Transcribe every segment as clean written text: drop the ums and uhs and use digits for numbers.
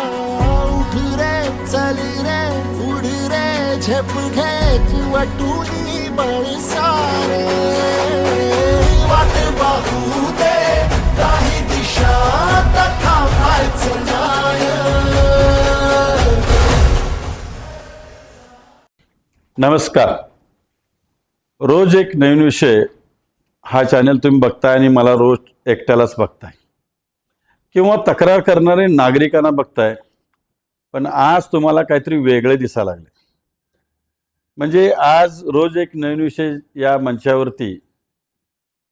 उठ रे चल रे उड रे झेप घे वाटुनी बळसारे वाट पाहू दे काही दिशा आता थांबायचं नाही. नमस्कार. रोज एक नवीन विषय हा चॅनल तुम्ही बघताय आणि मला रोज एकट्यालाच बघताय किंवा तक्रार करणारे नागरिकांना बघताय. पण आज तुम्हाला काहीतरी वेगळे दिसायला लागले. म्हणजे आज रोज एक नवीन विषय या मंचावरती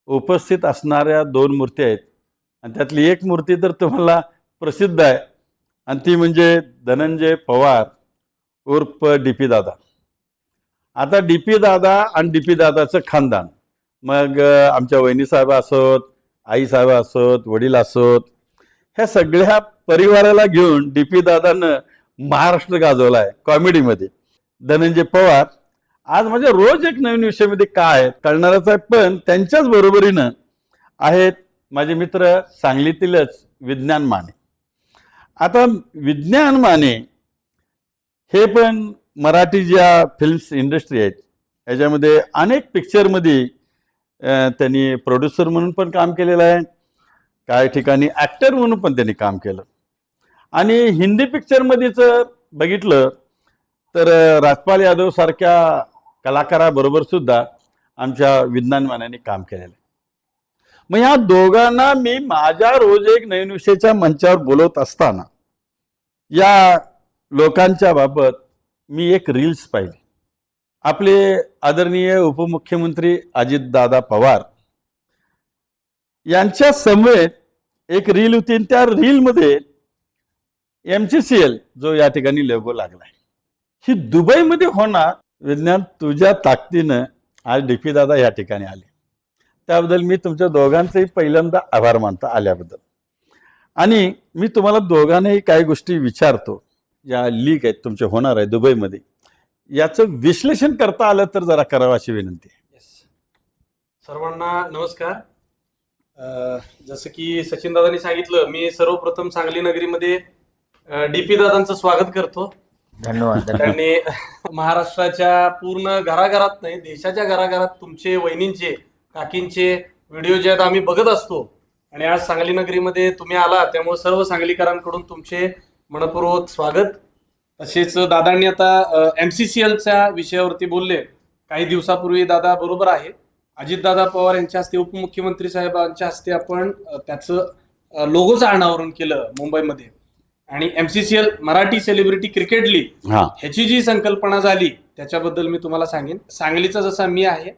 उपस्थित असणाऱ्या दोन मूर्ती आहेत आणि त्यातली एक मूर्ती तर तुम्हाला प्रसिद्ध आहे आणि ती म्हणजे धनंजय पवार उर्फ DP दादा. आता DP दादा आणि DP दादाचं खानदान, मग आमच्या वहिनी साहेब असोत, आई साहेब असोत, वडील असोत, ह्या सगळ्या परिवाराला घेऊन DP दादानं महाराष्ट्र गाजवला आहे कॉमेडीमध्ये. धनंजय पवार आज म्हणजे रोज एक नवीन विषयामध्ये काय कळणारच आहे. पण त्यांच्याच बरोबरीनं आहेत माझे मित्र सांगलीतीलच विज्ञान माने. आता विज्ञान माने हे पण मराठी ज्या फिल्म्स इंडस्ट्री आहेत याच्यामध्ये अनेक पिक्चरमध्ये त्यांनी प्रोड्युसर म्हणून पण काम केलेलं आहे, काही ठिकाणी ॲक्टर म्हणून पण त्यांनी काम केलं. आणि हिंदी पिक्चरमध्ये जर बघितलं तर राजपाल यादव सारख्या कलाकाराबरोबर सुद्धा आमच्या विज्ञान मान्याने काम केलेलं आहे. मग ह्या दोघांना मी माझ्या रोज एक नवीन विषयाच्या मंचावर बोलवत असताना या लोकांच्या बाबत मी एक रील्स पाहिली. आपले आदरणीय उपमुख्यमंत्री अजितदादा पवार यांच्या समवेत एक रील होती. त्या रीलमध्ये MCCL जो या ठिकाणी लोगो लागलाय, ही दुबईमध्ये होणार. विज्ञान तुझ्या ताकदीनं आज DP दादा या ठिकाणी आले, त्याबद्दल मी तुमच्या दोघांचेही पहिल्यांदा आभार मानतो आल्याबद्दल. आणि मी तुम्हाला दोघांनाही काही गोष्टी विचारतो ज्या लीक आहेत तुमचे होणार आहे दुबईमध्ये, याचं विश्लेषण करता आलं तर जरा करावं अशी विनंती आहे. सर्वांना नमस्कार. जसं की सचिन दादांनी सांगितलं, मी सर्वप्रथम सांगली नगरीमध्ये DP दादांचं स्वागत करतो. धन्यवाद. त्यांनी महाराष्ट्राच्या पूर्ण घराघरात नाही, देशाच्या घराघरात तुमचे, वहिनींचे, काकींचे व्हिडिओ जे आहेत आम्ही बघत असतो. आणि आज सांगली नगरीमध्ये तुम्ही आला, त्यामुळे सर्व सांगलीकरांकडून तुमचे मनपूर्वक स्वागत. तसेच दादांनी आता MCCLच्या विषयावरती बोलले. काही दिवसापूर्वी दादा बरोबर आहे, अजितदादा पवार यांच्या हस्ते, उपमुख्यमंत्री साहेबांच्या हस्ते आपण त्याचं लोगोचं अनावरण केलं मुंबईमध्ये. आणि MCCL Marathi celebrity cricket league ह्याची जी संकल्पना झाली त्याच्याबद्दल मी तुम्हाला सांगेन. सांगलीचा जसा मी आहे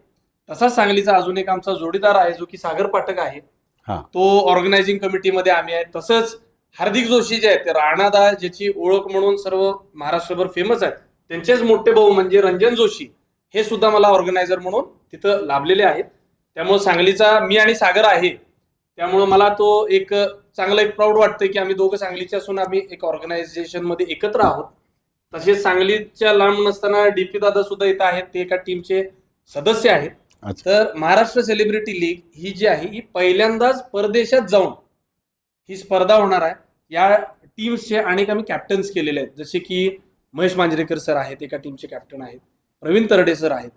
तसाच सांगलीचा अजून एक आमचा जोडीदार आहे जो की सागर पाठक आहे, तो ऑर्गनायझिंग कमिटीमध्ये आम्ही आहे. तसंच हार्दिक जोशी जे आहेत ते राणादा, ज्याची ओळख म्हणून सर्व महाराष्ट्रभर फेमस आहेत, त्यांचेच मोठे भाऊ म्हणजे रंजन जोशी, हे सुद्धा मला ऑर्गनायझर म्हणून तिथं लाभलेले आहेत. त्यामुळे सांगलीचा मी आणि सागर आहे, त्यामुळे मला तो एक चांगलं एक प्राऊड वाटतंय की आम्ही दोघं सांगलीचे असून आम्ही एक ऑर्गनायझेशन मध्ये एकत्र आहोत. तसेच सांगलीच्या लांब नसताना DP दादा सुद्धा इथं आहेत, ते एका टीमचे सदस्य आहेत. तर महाराष्ट्र सेलिब्रिटी लीग ही जी आहे ही पहिल्यांदाच परदेशात जाऊन ही स्पर्धा होणार आहे. या टीम्सचे अनेक आम्ही कॅप्टन्स केलेले आहेत, जसे की महेश मांजरेकर सर आहेत, एका टीमचे कॅप्टन आहेत, प्रवीण तरडे सर आहेत,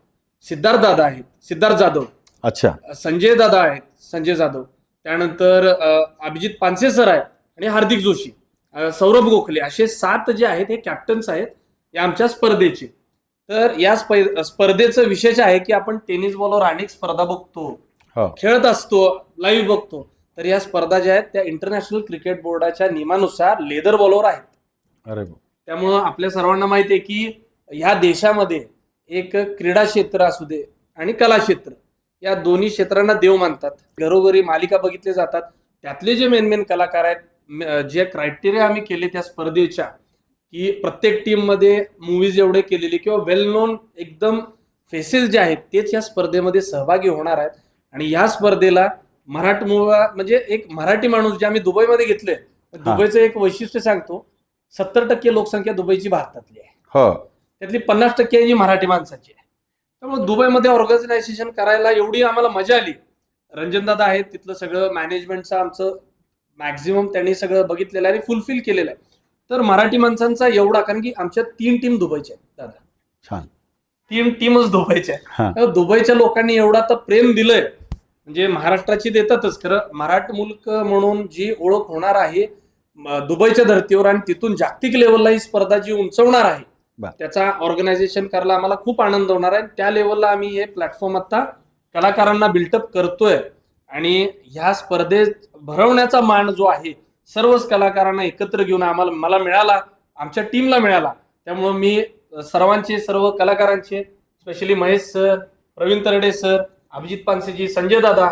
सिद्धार्थ दादा आहेत, सिद्धार्थ जाधव, अच्छा, संजय दादा आहेत, संजय जाधव, त्यानंतर अभिजित पानसे सर आहेत आणि हार्दिक जोशी, सौरभ गोखले, असे 7 जे आहेत हे कॅप्टन्स आहेत या आमच्या स्पर्धेचे. तर या स्पर्धेचं विशेष आहे की आपण टेनिस बॉलवर अनेक स्पर्धा बघतो, खेळत असतो, लाईव्ह बघतो. तर या स्पर्धा ज्या आहेत त्या इंटरनॅशनल क्रिकेट बोर्डाच्या नियमानुसार लेदर बॉलवर आहेत. त्यामुळं आपल्या सर्वांना माहिती आहे की ह्या देशामध्ये एक क्रीडा क्षेत्र असू दे आणि कला क्षेत्र, या दोन्ही क्षेत्रांना देव मानतात. घरोघरी मालिका बघितले जातात. त्यातले जे मेन कलाकार आहेत, जे क्रायटेरिया आम्ही केले त्या स्पर्धेच्या, की प्रत्येक टीम मध्ये मूवीज एवढे केलेले किंवा वेल नोन एकदम फेसेस जे आहेत तेच या स्पर्धेमध्ये सहभागी होणार आहेत. आणि या स्पर्धेला म्हणजे एक मराठी माणूस जे आम्ही दुबईमध्ये घेतले, दुबईचं एक वैशिष्ट्य सांगतो, 70% लोकसंख्या दुबईची भारतातली आहे, त्यातली 50% ही मराठी माणसाची आहे. त्यामुळे दुबईमध्ये ऑर्गनायझेशन करायला एवढी आम्हाला मजा आली. रंजनदादा आहेत, तिथलं सगळं मॅनेजमेंटचं आमचं मॅक्झिमम त्यांनी सगळं बघितलेलं आहे आणि फुलफिल केलेलं आहे. तर मराठी माणसांचा एवढा, कारण की आमच्या 3 टीम दुबईच्या आहेत दादा, छान. 3 टीमच दुबईच्या हा. आहेत. तर दुबईच्या लोकांनी एवढं आता प्रेम दिलंय, म्हणजे महाराष्ट्राची देतातच खरं, मराठ मुल्क म्हणून जी ओळख होणार आहे दुबईच्या धर्तीवर, आणि तिथून जागतिक लेवलला ही स्पर्धा जी उंचवणार आहे, बर. त्याचा ऑर्गनायझेशन करायला आम्हाला खूप आनंद होणार आहे. त्या लेवलला आम्ही हे प्लॅटफॉर्म आता कलाकारांना बिल्टअप करतोय, आणि ह्या स्पर्धेत भरवण्याचा मान जो आहे सर्वच कलाकारांना एकत्र घेऊन मला मिळाला, आमच्या टीमला मिळाला. त्यामुळे मी सर्व कलाकारांचे, specially Mahesh sir, Pravin Tarde sir, Abhijit पानसेजी, संजय दादा,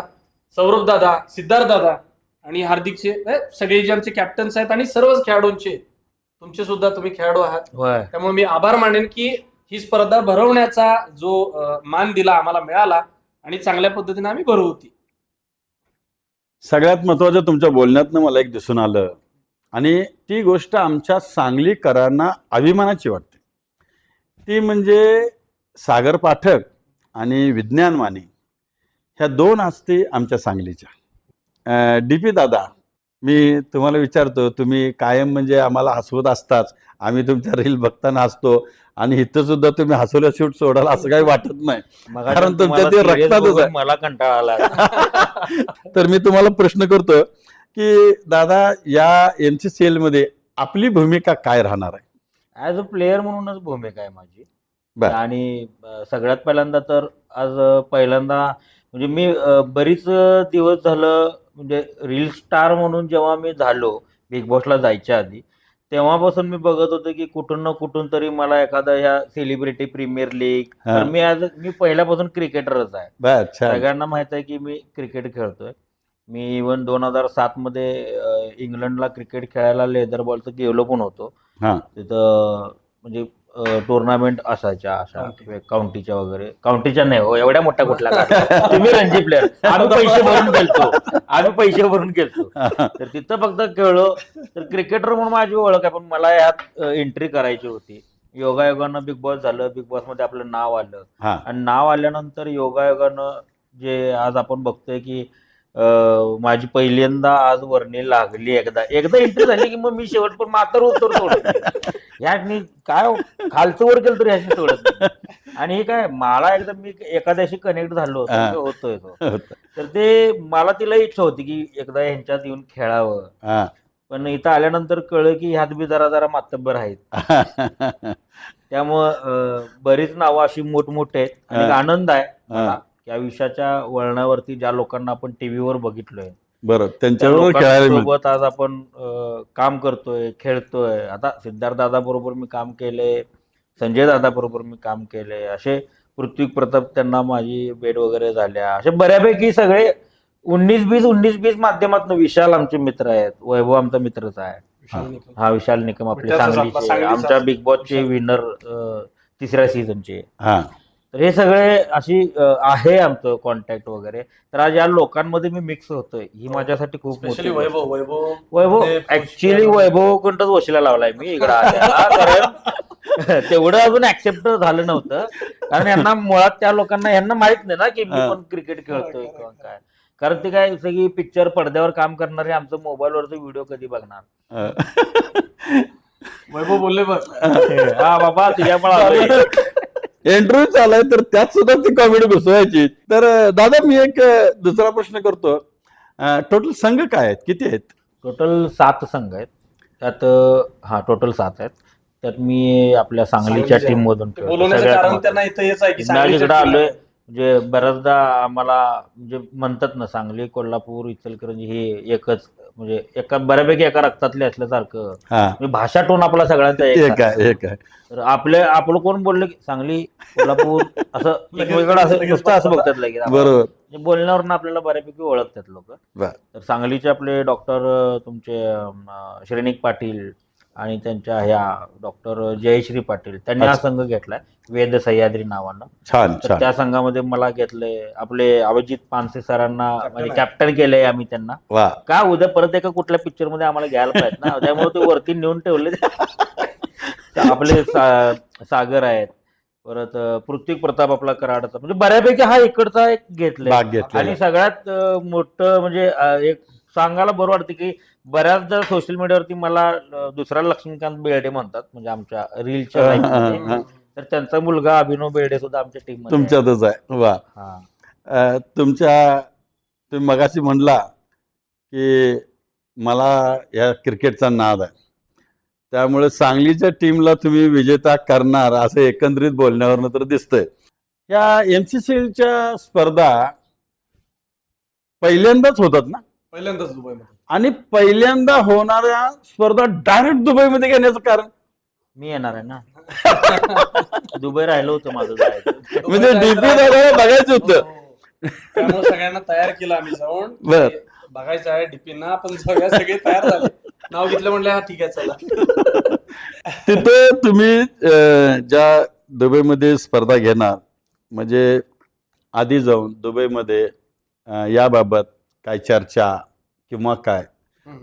सौरभ दादा, सिद्धार्थ दादा आणि हार्दिकचे सगळे जे आमचे कॅप्टन्स आहेत, आणि सर्वच खेळाडूंचे, तुमचे सुद्धा, तुम्ही खेळाडू आहात, त्यामुळे मी आभार मानेन की ही स्पर्धा भरवण्याचा जो मान दिला आम्हाला मिळाला, आणि चांगल्या पद्धतीने आम्ही भरवती. सगळ्यात महत्त्वाचं तुमच्या बोलण्यातनं मला एक दिसून आलं, आणि ती गोष्ट आमच्या सांगलीकरांना अभिमानाची वाटते. ती म्हणजे सागर पाठक आणि विज्ञान माने ह्या 2 हस्ती आमच्या सांगलीच्या. DP दादा, मी तुम्हाला विचारतो, तुम्ही कायम म्हणजे आम्हाला हसवत असताच, आम्ही तुमच्या रील बघताना हसतो, आणि इथं सुद्धा तुम्ही हसवल्या शूट सोडाल असं काही वाटत नाही, कारण तुमच्या ते रक्तातच आहे. मला कंटाळा आला. तर मी तुम्हाला प्रश्न करतो की दादा, या NCCL मध्ये आपली भूमिका काय राहणार आहे? ऍज अ प्लेयर म्हणूनच भूमिका आहे माझी. बर. आणि सगळ्यात पहिल्यांदा तर आज पहिल्यांदा म्हणजे मी बरीच दिवस झालं, म्हणजे रील स्टार म्हणून जेव्हा मी झालो बिग बॉसला जायच्या आधी, तेव्हापासून मी बघत होतो की कुठून ना कुठून तरी मला एखादा ह्या सेलिब्रिटी प्रीमियर लीग, तर मी पहिल्यापासून क्रिकेटरच आहे. बर, छान. सगळ्यांना माहित आहे की मी क्रिकेट खेळतोय. मी इव्हन 2007 मध्ये इंग्लंडला क्रिकेट खेळायला लेदर बॉलचं गेलो पण होतो. हा. तिथं म्हणजे टुर्नामेंट असायच्या अशा काउंटीच्या वगैरे, काउंटीच्या नाही हो, एवढ्या मोठ्या कुठल्या काढल्या. तुम्ही रणजी प्लेअर, आम्ही पैसे भरून गेलतो. तर तिथं फक्त खेळलो. तर क्रिकेटर म्हणून माझी ओळख आहे, पण मला यात एंट्री करायची होती. योगायोगानं बिग बॉस झालं, बिग बॉस मध्ये आपलं नाव आलं, आणि नाव आल्यानंतर योगायोगानं जे आज आपण बघतोय की माझी पहिल्यांदा आज वर्णी लागली. एकदा एंट्री झाली की मग मी शेवट पण मातर उत्तर सोडत ह्यानी काय खालचं वर केलं तरी ह्याशी सोडत नाही. आणि हे काय, मला एकदा मी एखाद्याशी कनेक्ट झालो होतोय तो, तर ते मला तिला इच्छा होती की एकदा ह्यांच्यात येऊन खेळावं. पण इथं आल्यानंतर कळलं की ह्यात बी जरा मातब्बर आहेत. त्यामुळं बरीच नावं अशी मोठमोठे आहेत, आणि आनंद आहे मला या विषयाच्या वळणावरती ज्या लोकांना आपण टीव्हीवर बघितलोय, बरोबर, त्यांच्याबरोबर सोबत आज आपण काम करतोय, खेळतोय. आता सिद्धार्थ दादा बरोबर मी काम केले, संजय दादा बरोबर मी काम केले, असे पृथ्वी प्रताप त्यांना माझी भेट वगैरे झाल्या. असे बऱ्यापैकी सगळे 19-20 माध्यमातून. विशाल आमचे मित्र आहेत, वैभव आमचा मित्रच आहे. हा, विशाल निकम आपले सांगलीचे, आमच्या बिग बॉसचे विनर 3ऱ्या सीझनचे. तर हे सगळे अशी आहे आमचं कॉन्टॅक्ट वगैरे. तर आज या लोकांमध्ये मी मिक्स होतोय, ही माझ्यासाठी खूप मोठी. वैभव ऍक्च्युली वैभव कोणताच वशिला लावलाय मी इकडं आल्याला, कारण तेवढं अजून ऍक्सेप्ट झालं नव्हतं. कारण यांना मुळात त्या लोकांना यांना माहित नाही ना की मी पण क्रिकेट खेळतोय किंवा काय. कारण ते काय सगळी पिक्चर पडद्यावर काम करणारे आमचं मोबाईलवरचं व्हिडिओ कधी बघणार. वैभव बोलले बघ, हा बाबा तुझ्यामुळे इंटरव्ह्यू चालाय, तर त्यात सुद्धा ती कॉमेडी घुसवायची. तर दादा, मी एक दुसरा प्रश्न करतो. टोटल संघ काय आहेत, किती आहेत? टोटल 7 संघ आहेत त्यात. टोटल 7 आहेत त्यात. मी आपल्या सांगलीच्या टीम मधून इकडे आलोय. म्हणजे बऱ्याचदा आम्हाला म्हणजे म्हणतात ना, सांगली, कोल्हापूर, इचलकरंजी हे एकच, म्हणजे बऱ्यापैकी एका रक्तातले असल्यासारखं. म्हणजे भाषा टोन आपला सगळ्यांचा एक आहे. तर आपलं कोण बोललं की सांगली, कोल्हापूर असं एकमेकांना असं बघतात लगेच. बरोबर, बोलण्यावरून आपल्याला बऱ्यापैकी ओळखतात लोक. तर सांगलीचे आपले डॉक्टर तुमचे श्रेणिक पाटील आणि त्यांच्या ह्या डॉक्टर जयश्री पाटील, त्यांनी हा संघ घेतलाय वेद सह्याद्री नावानं. छान. त्या संघामध्ये मला घेतलंय. आपले अभिजित पानसे सरांना म्हणजे कॅप्टन केलंय आम्ही त्यांना. का उद्या परत एका कुठल्या पिक्चर मध्ये आम्हाला घ्यायला पाहिजे ना, त्यामुळे ते वरती नेऊन ठेवले. आपले सागर आहेत, परत पृथ्वी प्रताप आपला कराडचा, म्हणजे बऱ्यापैकी हा इकडचा एक घेतलाय. भाग घेतलेला. आणि सगळ्यात मोठं म्हणजे एक सांगायला बरं वाटतं की बऱ्याचदा सोशल मीडियावरती मला दुसरा लक्ष्मीकांत बेर्डे म्हणतात, म्हणजे आमच्या रीलच्या हा, लाईनमध्ये. हा. तर त्यांचा मुलगा अभिनव बेर्डे सुद्धा आमच्या टीम मध्ये आहे. तुमच्यातच आहे. वा. हा. तुम्ही मगाशी म्हणला की मला या क्रिकेटचा नाद आहे, त्यामुळे सांगलीच्या टीमला तुम्ही विजेता करणार असं एकंदरीत बोलण्यावरनं तर दिसतंय. या MCCLच्या स्पर्धा पहिल्यांदाच होतात ना, पहिल्यांदाच दुबईमध्ये. आणि पहिल्यांदा होणाऱ्या स्पर्धा डायरेक्ट दुबईमध्ये घेण्याचं कारण मी येणार आहे ना. दुबई राहिलं होतं माझं जायचं. म्हणजे DP दादाला बघायचं होतं. हो. त्यामुळे सगळ्यांना तयार केलं आम्ही जाऊन. बर. बघायचं आहे डीपीना, आपण सगळे तयार झाले. नाव घेतलं म्हणलं हा ठीक आहे चला. तिथे तुम्ही ज्या दुबईमध्ये स्पर्धा घेणार, म्हणजे आधी जाऊन दुबईमध्ये याबाबत काय चर्चा किंवा काय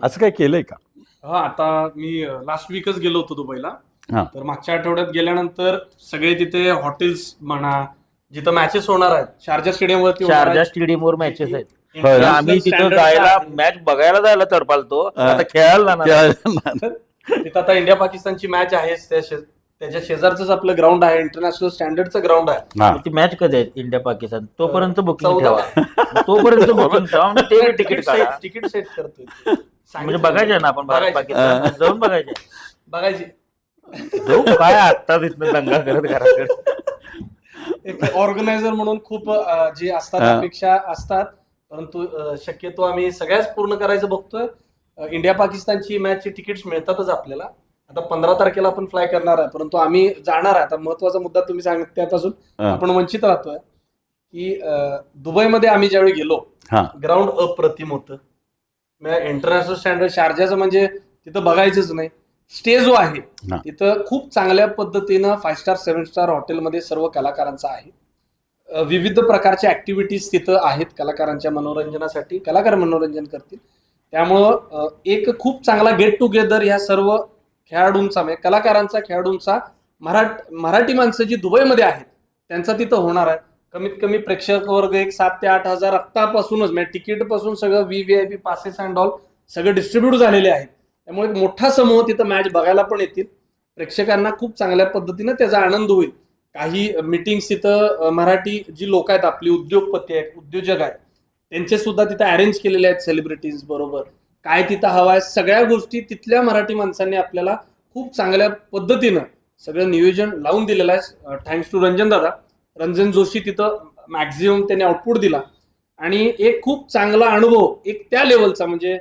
असं काय केलंय का? हा, आता मी लास्ट वीकच गेलो होतो दुबईला. हा. तर मागच्या आठवड्यात गेल्यानंतर सगळे तिथे हॉटेल्स म्हणा, जिथं मॅचेस होणार आहेत शारजा स्टेडियम वरती होणार शारजा आहेत. स्टेडियमवर मॅचेस आहेत. होय ना? आम्ही तिथं Standard जायला आहे. मॅच बघायला जायला तडपालतो, आता खेळायला जाणार. तिथं आता इंडिया पाकिस्तानची मॅच आहे, त्याच्या शेजारच आपलं ग्राउंड आहे, इंटरनॅशनल स्टँडर्डचं ग्राउंड आहे. हा. ती मॅच कधी आहे इंडिया पाकिस्तान? तोपर्यंत बुकिंग 14. ठेवा. तोपर्यंत बुकिंग ठेवा, म्हणजे ते तिकीट काढा. तिकीट सेट करतोय. म्हणजे बघायचे ना आपण भारत बघायचे. पाकिस्तान जाऊन बघायचे. बघायची. जाऊ काय आता तिथनं दंगा करत घराकडे. एक ऑर्गनायझर म्हणून खूप जे असतात हा. अपेक्षा असतात, परंतु शक्यतो आम्ही सगळ्याच पूर्ण करायचं बघतोय. इंडिया पाकिस्तानची मॅचची तिकीट्स मिळतातच आपल्याला. आता 15 तारखेला आपण फ्लाय करणार आहे, परंतु आम्ही जाणार आहे. आता महत्वाचा मुद्दा तुम्ही सांगितला त्यापासून आपण वंचित राहतोय की दुबईमध्ये आम्ही ज्यावेळी गेलो, हा. ग्राउंड अप्रतिम होतं. इंटरनॅशनल स्टँडर्ड शारजाचं म्हणजे तिथं बघायचंच नाही. स्टे जो आहे हा. तिथं खूप चांगल्या पद्धतीनं 5 स्टार 7 स्टार हॉटेलमध्ये सर्व कलाकारांचा आहे. विविध प्रकारच्या ऍक्टिव्हिटीज तिथं आहेत कलाकारांच्या मनोरंजनासाठी. कलाकार मनोरंजन करतील, त्यामुळं एक खूप चांगला गेट टुगेदर ह्या सर्व खेळाडूंचा, म्हणजे कलाकारांचा, खेळाडूंचा, मराठी माणसं जी दुबईमध्ये आहेत त्यांचा तिथं होणार आहे. कमीत कमी प्रेक्षक वर्ग एक 7 ते 8 हजार आत्तापासूनच, म्हणजे तिकीट पासून सगळं VIP पासेस अँड ऑल सगळे डिस्ट्रीब्यूट झालेले आहेत. त्यामुळे एक मोठा समूह तिथं मॅच बघायला पण येतील. प्रेक्षकांना खूप चांगल्या पद्धतीनं त्याचा आनंद होईल. काही मीटिंग्स तिथं मराठी जी लोक आहेत, आपली उद्योगपती आहेत, उद्योजक आहेत, त्यांचे सुद्धा तिथं अरेंज केलेले आहेत सेलिब्रिटीज बरोबर. काय तिथं हवं आहे सगळ्या गोष्टी तिथल्या मराठी माणसांनी आपल्याला खूप चांगल्या पद्धतीनं सगळं नियोजन लावून दिलेलं आहे. थँक्स टू रंजन दादा, रंजन जोशी तिथं मॅक्झिमम त्याने आउटपुट दिला. आणि एक खूप चांगला अनुभव एक त्या लेवलचा, म्हणजे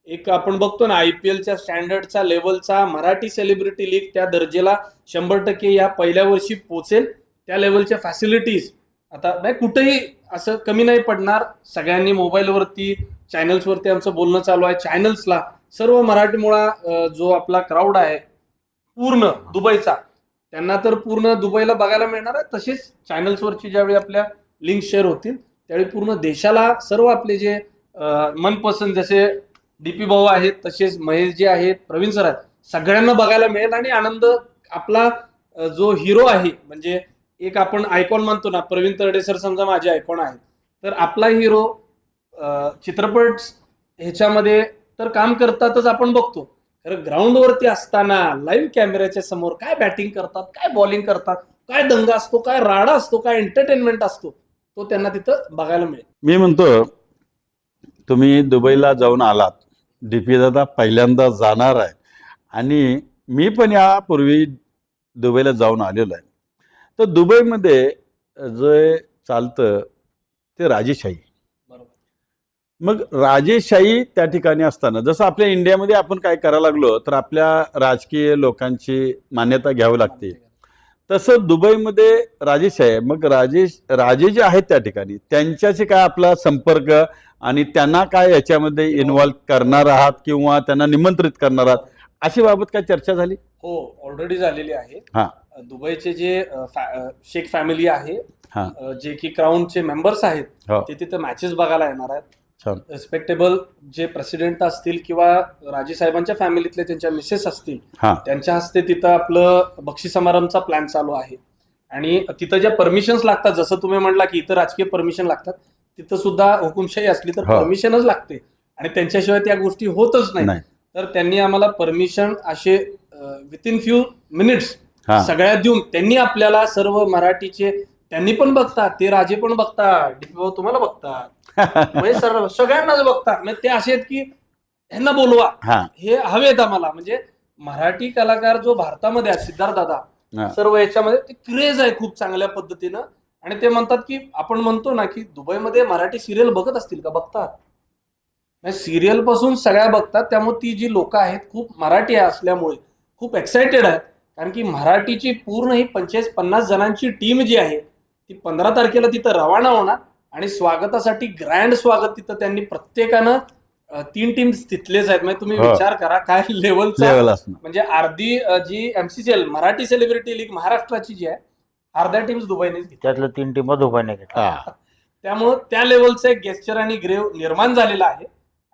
एक आपण बघतो ना IPLच्या स्टँडर्डचा लेवलचा मराठी सेलिब्रिटी लीग त्या दर्जेला 100% या पहिल्या वर्षी पोहोचेल. त्या लेवलच्या फॅसिलिटीज आता नाही कुठेही असं कमी नाही पडणार. सगळ्यांनी मोबाईलवरती चॅनल्सवरती आमचं बोलणं चालू आहे. चॅनल्सला सर्व मराठीमुळा जो आपला क्राऊड आहे पूर्ण दुबईचा, त्यांना तर पूर्ण दुबईला बघायला मिळणार आहे. तसेच चॅनल्सवरची ज्यावेळी आपल्या लिंक शेअर होतील त्यावेळी पूर्ण देशाला सर्व आपले जे मनपसंत जसे DP भाऊ आहेत, तसेच महेश जे आहेत, प्रवीण सर आहेत, सगळ्यांना बघायला मिळेल. आणि आनंद आपला जो हिरो आहे, म्हणजे एक आपण आयकॉन मानतो ना, प्रवीण तरडे सर समजा माझे आयकॉन आहेत, तर आपला हिरो चित्रपट ह्याच्यामध्ये तर काम करतातच आपण बघतो, खरं ग्राउंडवरती असताना लाईव्ह कॅमेऱ्याच्या समोर काय बॅटिंग करतात, काय बॉलिंग करतात, काय दंगा असतो, काय राडा असतो, काय एंटरटेनमेंट असतो, तो त्यांना तिथं बघायला मिळेल. मी म्हणतो तुम्ही दुबईला जाऊन आलात, DP दादा पहिल्यांदा जाणार आहे, आणि मी पण यापूर्वी दुबईला जाऊन आलेलो आहे. तर दुबईमध्ये जे चालतं ते राजेशाही. मग राजेशाही त्या ठिकाणी असताना जसं आपल्या इंडियामध्ये आपण काय करायला लागलो तर आपल्या राजकीय लोकांची मान्यता घ्यावी लागते, तसं दुबईमध्ये राजेशाही आहे. मग राजे जे आहेत त्या ठिकाणी त्यांच्याशी काय आपला संपर्क आणि त्यांना काय याच्यामध्ये इन्व्हॉल्व करणार आहात किंवा त्यांना निमंत्रित करणार आहात, अशी बाबत काय चर्चा झाली? हो, ऑलरेडी झालेली आहे. हा. दुबईचे जे शेख फॅमिली आहे, हा. जे की क्राऊनचे मेंबर्स आहेत, हो. ते तिथे मॅचेस बघायला येणार आहेत. छान. रिस्पेक्टेबल जे प्रेसिडेंट असतील किंवा राजे साहेबांच्या फॅमिलीतले त्यांच्या मिसेस असतील, हा. त्यांच्या हस्ते तिथं आपलं बक्षीस समारंभचा प्लॅन चालू आहे. आणि तिथं ज्या परमिशन्स लागतात, जसं तुम्ही म्हणला की इथं राजकीय परमिशन लागतात, तिथं सुद्धा हुकुमशाही असली तर हो. परमिशनच लागते आणि त्यांच्याशिवाय त्या गोष्टी होतच नाही. नाही. तर त्यांनी आम्हाला परमिशन असे विथिन फ्यू मिनिट्स हा. सगळ्यात देऊन त्यांनी आपल्याला सर्व मराठीचे त्यांनी पण बघतात, ते राजे पण बघतात, DP भाऊ तुम्हाला बघतात, म्हणजे सगळ्यांनाच बघतात. म्हणजे ते असे आहेत की ह्यांना बोलवा, हा. हे हवेत आम्हाला. म्हणजे मराठी कलाकार जो भारतामध्ये आहे, सिद्धार्थ दादा हा. सर्व याच्यामध्ये ते क्रेज आहे खूप चांगल्या पद्धतीनं. आणि ते म्हणतात की आपण म्हणतो ना की दुबईमध्ये मराठी सिरियल बघत असतील का? बघतात, सिरियल पासून सगळ्या बघतात. त्यामुळे ती जी लोक आहेत खूप मराठी असल्यामुळे खूप एक्साइटेड आहेत, कारण की मराठीची पूर्ण ही 45-50 जणांची टीम जी आहे ती 15 तारखेला तिथं रवाना होणार आणि स्वागतासाठी ग्रँड स्वागत तिथं त्यांनी प्रत्येकानं 3 टीम्स तिथलेच आहेत. म्हणजे तुम्ही हो. विचार करा काय लेवलचा, लेवल असणार. म्हणजे अर्धी जी MCCL मराठी सेलिब्रिटी लीग महाराष्ट्राची जी आहे, अर्ध्या टीम्स दुबईने त्यातल्या 3 टीम दुबईने घेतल्या. हा. त्यामुळं त्या लेवलचं एक गेस्चर आणि ग्रेव निर्माण झालेला आहे.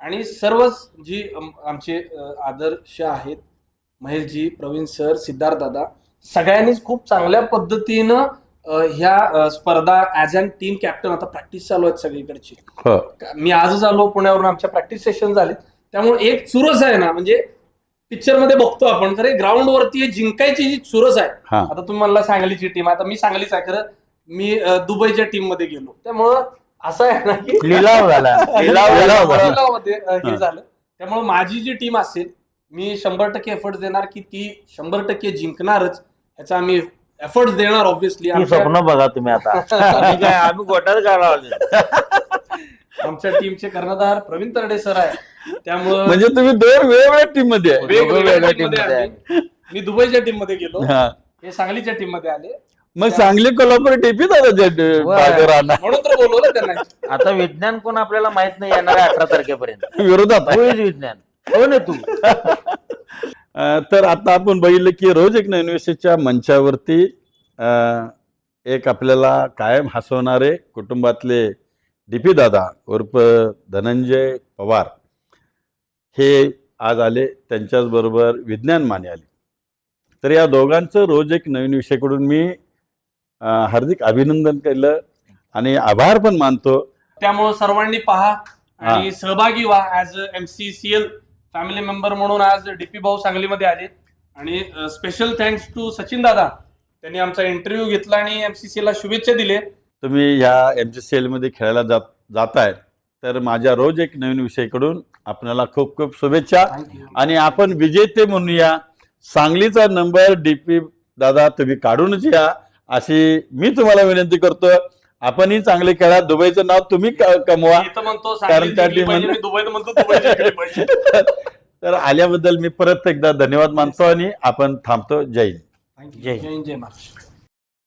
आणि सर्वच जी आमचे आदर्श आहेत, महेशजी, प्रवीण सर, सिद्धार्थ दादा, सगळ्यांनीच खूप चांगल्या पद्धतीनं ह्या स्पर्धा ऍज अन टीम कॅप्टन, आता प्रॅक्टिस चालू आहेत सगळीकडची. हो. मी आजच आलो पुण्यावरून, आमच्या प्रॅक्टिस सेशन झाले. त्यामुळे एक चुरस आहे ना, म्हणजे पिक्चर मध्ये बघतो आपण, खरं ग्राउंड वरती जिंकायची जी चुरस आहे. हा. आता तुम्ही म्हणला सांगलीची टीम, आता मी सांगलीच आहे, खरं मी दुबईच्या टीम मध्ये गेलो. त्यामुळं असं आहे ना की लिलाव झाला. लिलावामध्ये हे झालं. त्यामुळे माझी जी टीम असेल, मी 100% एफर्ट्स देणार की ती 100% जिंकणारच, याचा आम्ही एफर्ट्स देणार. ऑब्व्हियसली ती स्वप्न बघा तुम्ही आता. आम्ही गोट्यात घालावले. आमच्या टीमचे कर्णधार प्रवीण तरडे सर आहे. त्यामुळं म्हणजे तुम्ही 2 वेगवेगळ्या टीम मध्ये आहे. वेगवेगळ्या team टीममध्ये मध्ये आम्ही. मी दुबईच्या टीम मध्ये गेलो, हा. हे सांगलीच्या टीम मध्ये आले. मग सांगली कोल्हापूर टीपी राहणार म्हणून तर बोलवलं त्यांना. आता विज्ञान कोण आपल्याला माहित नाही येणार 18 तारखेपर्यंत. विरोधात आहे. होईल विज्ञान. हो ना तू. तर आता आपण बघितलं की रोज एक नवीन विषयाच्या मंचावरती एक आपल्याला कायम हसवणारे कुटुंबातले DP दादा उर्फ धनंजय पवार हे आज आले. त्यांच्याच बरोबर विज्ञान माने आले. तर या दोघांचं रोज एक नवीन विषयाकडून मी हार्दिक अभिनंदन केलं आणि आभार पण मानतो. त्यामुळे सर्वांनी पहा आणि सहभागी व्हा. ऍज MCCL फॅमिली मेंबर म्हणून आज DP भाऊ सांगलीमध्ये आले. आणि स्पेशल थँक्स टू सचिन दादा, त्यांनी आमचा इंटरव्ह्यू घेतला आणि MCCL ला शुभेच्छा दिले. तुम्ही ह्या MCCL मध्ये खेळायला जाताय, तर माझ्या रोज एक नवीन विषयाकडून आपल्याला खूप खूप शुभेच्छा. आणि आपण विजेते म्हणूया. सांगलीचा नंबर DP दादा तुम्ही काढूनच या, अशी मी तुम्हाला विनंती करतो. आपणही चांगले खेळा. दुबईचं नाव तुम्ही कमवा. कारण त्या टीम तर आल्याबद्दल मी परत एकदा धन्यवाद मानतो आणि आपण थांबतो. जय हिंद. जय हिंद, जय महाराष्ट्र.